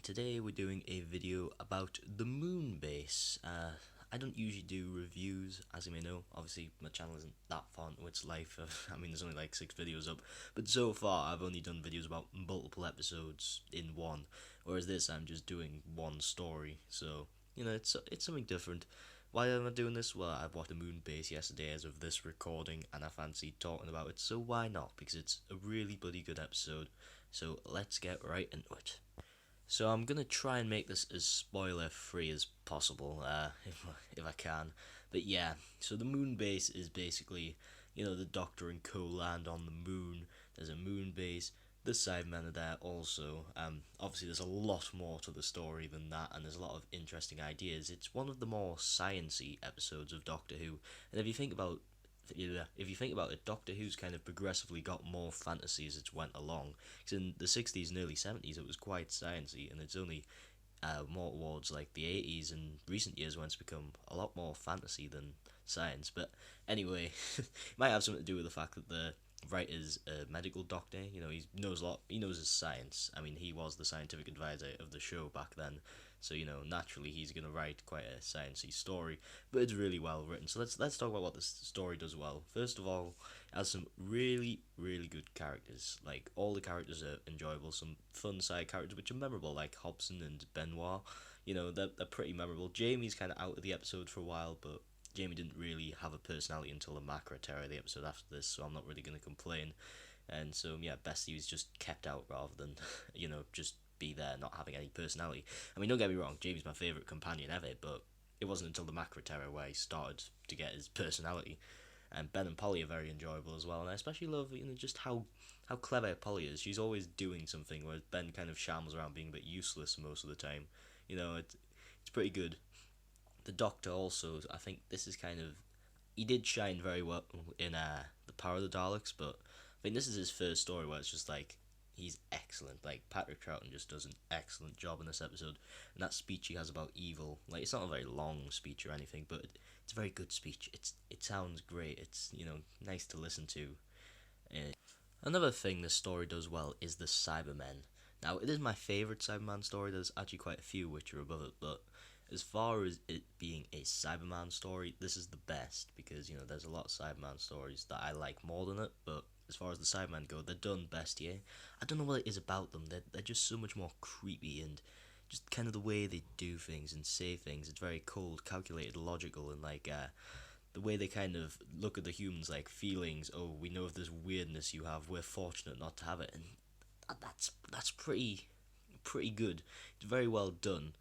today we're doing a video about the Moonbase. I don't usually do reviews, as you may know. Obviously, my channel isn't that far into its life. I mean, there's only like 6 videos up. But so far, I've only done videos about multiple episodes in one. Whereas this, I'm just doing one story. So, it's something different. Why am I doing this? Well, I watched the Moonbase yesterday as of this recording, and I fancied talking about it, so why not? Because it's a really bloody good episode. So let's get right into it. So I'm gonna try and make this as spoiler free as possible, if I can. But yeah, so the moon base is basically, the Doctor and co land on the moon. There's a moon base. The Cybermen are there also. Obviously, there's a lot more to the story than that, and there's a lot of interesting ideas. It's one of the more sciencey episodes of Doctor Who, and if you think about it, Doctor Who's kind of progressively got more fantasy as it went along. Because in the 60s and early 70s, it was quite sciencey, and it's only more towards like the 80s and recent years when it's become a lot more fantasy than science. But anyway, it might have something to do with the fact that the writer's a medical doctor. He knows a lot. He knows his science. I mean, he was the scientific advisor of the show back then. So naturally he's gonna write quite a sciencey story, but it's really well written. So let's talk about what this story does well. First of all, it has some really good characters. Like all the characters are enjoyable. Some fun side characters which are memorable, like Hobson and Benoit. They're pretty memorable. Jamie's kind of out of the episode for a while, but Jamie didn't really have a personality until the Macra Terror, the episode after this. So I'm not really gonna complain. And so yeah, Bestie was just kept out rather than just be there, not having any personality. I mean, don't get me wrong, Jamie's my favourite companion ever, but it wasn't until the Macra Terror where he started to get his personality. And Ben and Polly are very enjoyable as well, and I especially love just how clever Polly is. She's always doing something, whereas Ben kind of shambles around being a bit useless most of the time. It's pretty good. The Doctor also, I think this is kind of, he did shine very well in the Power of the Daleks, but I think this is his first story where it's just like he's excellent. Like Patrick Troughton just does an excellent job in this episode, and that speech he has about evil, like it's not a very long speech or anything, but it's a very good speech. It sounds great. It's nice to listen to. Another thing this story does well is the Cybermen. Now it is my favourite Cyberman story. There's actually quite a few which are above it, but as far as it being a Cyberman story, this is the best because there's a lot of Cyberman stories that I like more than it, but as far as the Cybermen go, they're done best here. I don't know what it is about them. They're just so much more creepy, and just kind of the way they do things and say things. It's very cold, calculated, logical, and like the way they kind of look at the humans like feelings. Oh, we know of this weirdness you have. We're fortunate not to have it, and that's pretty good. It's very well done.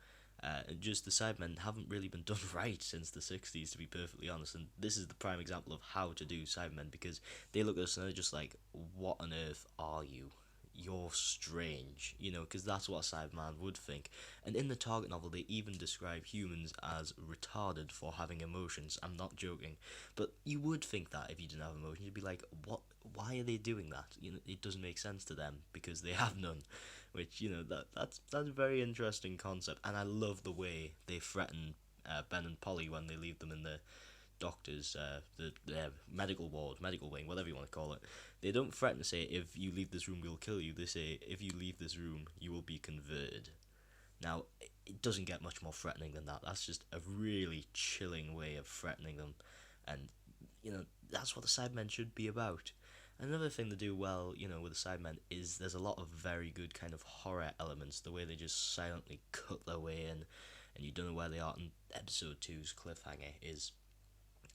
Just the Cybermen haven't really been done right since the 60s, to be perfectly honest, and this is the prime example of how to do Cybermen, because they look at us and they're just like, what on earth are you? You're strange, because that's what a Cyberman would think. And in the Target novel, they even describe humans as retarded for having emotions. I'm not joking, but you would think that if you didn't have emotions, you'd be like, what? Why are they doing that? It doesn't make sense to them because they have none. Which that's a very interesting concept, and I love the way they threaten Ben and Polly when they leave them in the doctor's the medical ward, medical wing, whatever you want to call it. They don't threaten to say, if you leave this room we'll kill you. They say, if you leave this room you will be converted. Now it doesn't get much more threatening than that. That's just a really chilling way of threatening them, and that's what the Cybermen should be about. Another thing they do well, with the Cybermen is there's a lot of very good kind of horror elements. The way they just silently cut their way in, and you don't know where they are. And episode two's cliffhanger is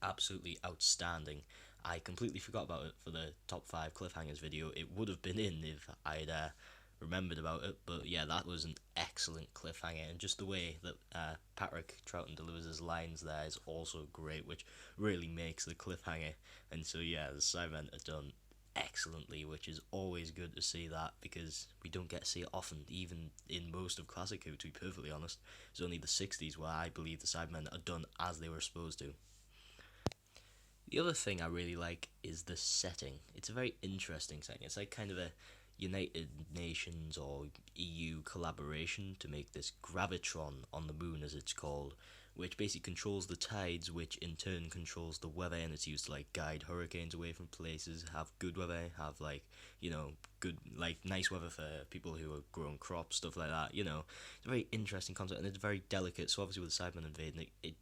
absolutely outstanding. I completely forgot about it for the top 5 cliffhangers video. It would have been in if I'd remembered about it, but yeah, that was an excellent cliffhanger, and just the way that Patrick Troughton delivers his lines there is also great, which really makes the cliffhanger. And so yeah, the Cybermen are done excellently, which is always good to see that, because we don't get to see it often, even in most of classic Who, to be perfectly honest. It's only the 60s where I believe the Cybermen are done as they were supposed to. The other thing I really like is the setting. It's a very interesting setting. It's like kind of a United Nations or EU collaboration to make this gravitron on the moon, as it's called, which basically controls the tides, which in turn controls the weather, and it's used to like guide hurricanes away from places, have good weather, have like, good, like, nice weather for people who are growing crops, stuff like that. It's a very interesting concept, and it's very delicate. So obviously with the Cybermen invading, it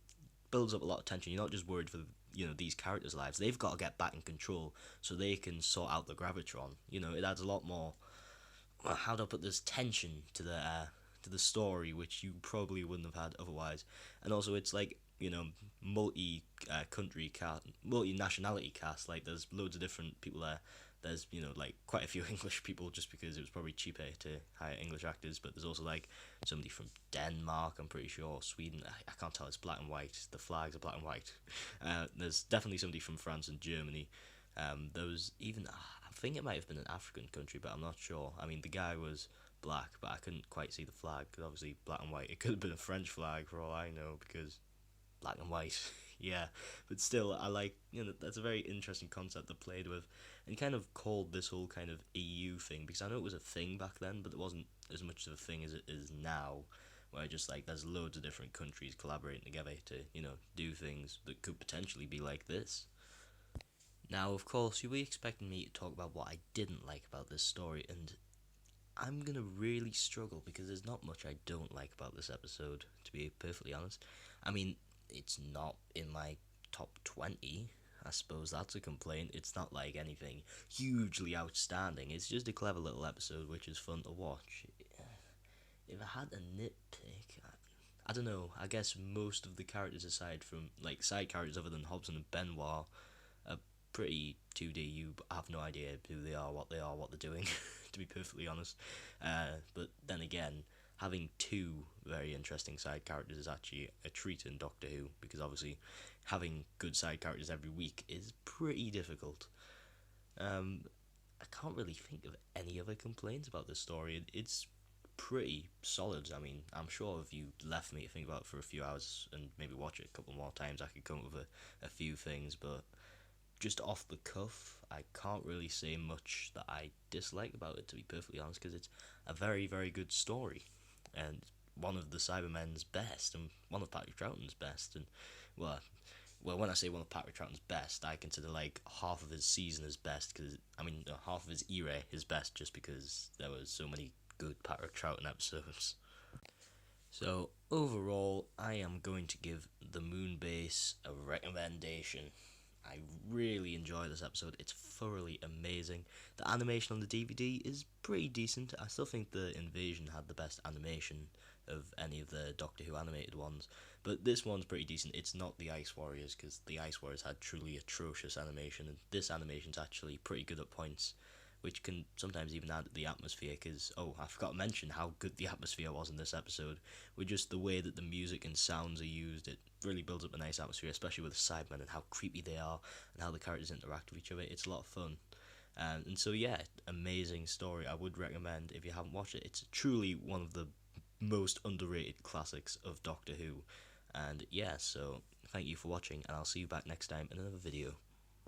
builds up a lot of tension. You're not just worried for these characters' lives. They've got to get back in control so they can sort out the gravitron. It adds a lot more. How do I put this tension to the story, which you probably wouldn't have had otherwise. And also, it's like multi-country cast, multi-nationality cast. Like there's loads of different people there. There's like quite a few English people just because it was probably cheaper to hire English actors. But there's also like somebody from Denmark, I'm pretty sure, Sweden. I can't tell. It's black and white. The flags are black and white. There's definitely somebody from France and Germany. There was even I think it might have been an African country, but I'm not sure. I mean, the guy was black, but I couldn't quite see the flag because obviously black and white. It could have been a French flag for all I know because black and white. Yeah, but still, I like that's a very interesting concept they played with, and kind of called this whole kind of EU thing because I know it was a thing back then, but it wasn't as much of a thing as it is now. Where just like there's loads of different countries collaborating together to do things that could potentially be like this. Now, of course, you'll be expecting me to talk about what I didn't like about this story, and I'm gonna really struggle because there's not much I don't like about this episode, to be perfectly honest. I mean, it's not in my top 20. I suppose that's a complaint. It's not like anything hugely outstanding. It's just a clever little episode which is fun to watch. If I had a nitpick, I don't know. I guess most of the characters, aside from like side characters other than Hobson and Benoit, are pretty 2D. You have no idea who they are, what they're doing, to be perfectly honest. But then again, having two very interesting side characters is actually a treat in Doctor Who, because obviously having good side characters every week is pretty difficult. I can't really think of any other complaints about this story. It's pretty solid. I mean, I'm sure if you left me to think about it for a few hours and maybe watch it a couple more times, I could come up with a few things, but just off the cuff, I can't really say much that I dislike about it, to be perfectly honest, because it's a very, very good story, and one of the Cybermen's best, and one of Patrick Troughton's best, and, well, when I say one of Patrick Troughton's best, I consider, like, half of his season as best, because, I mean, half of his era is best, just because there were so many good Patrick Troughton episodes. So, overall, I am going to give the Moonbase a recommendation. I really enjoy this episode. It's thoroughly amazing. The animation on the DVD is pretty decent. I still think the Invasion had the best animation of any of the Doctor Who animated ones, but this one's pretty decent. It's not the Ice Warriors, because the Ice Warriors had truly atrocious animation, and this animation's actually pretty good at points, which can sometimes even add to the atmosphere, because, I forgot to mention how good the atmosphere was in this episode, with just the way that the music and sounds are used. It really builds up a nice atmosphere, especially with the Cybermen and how creepy they are, and how the characters interact with each other. It's a lot of fun. And so, yeah, amazing story. I would recommend, if you haven't watched it, it's truly one of the most underrated classics of Doctor Who. And yeah, so thank you for watching, and I'll see you back next time in another video.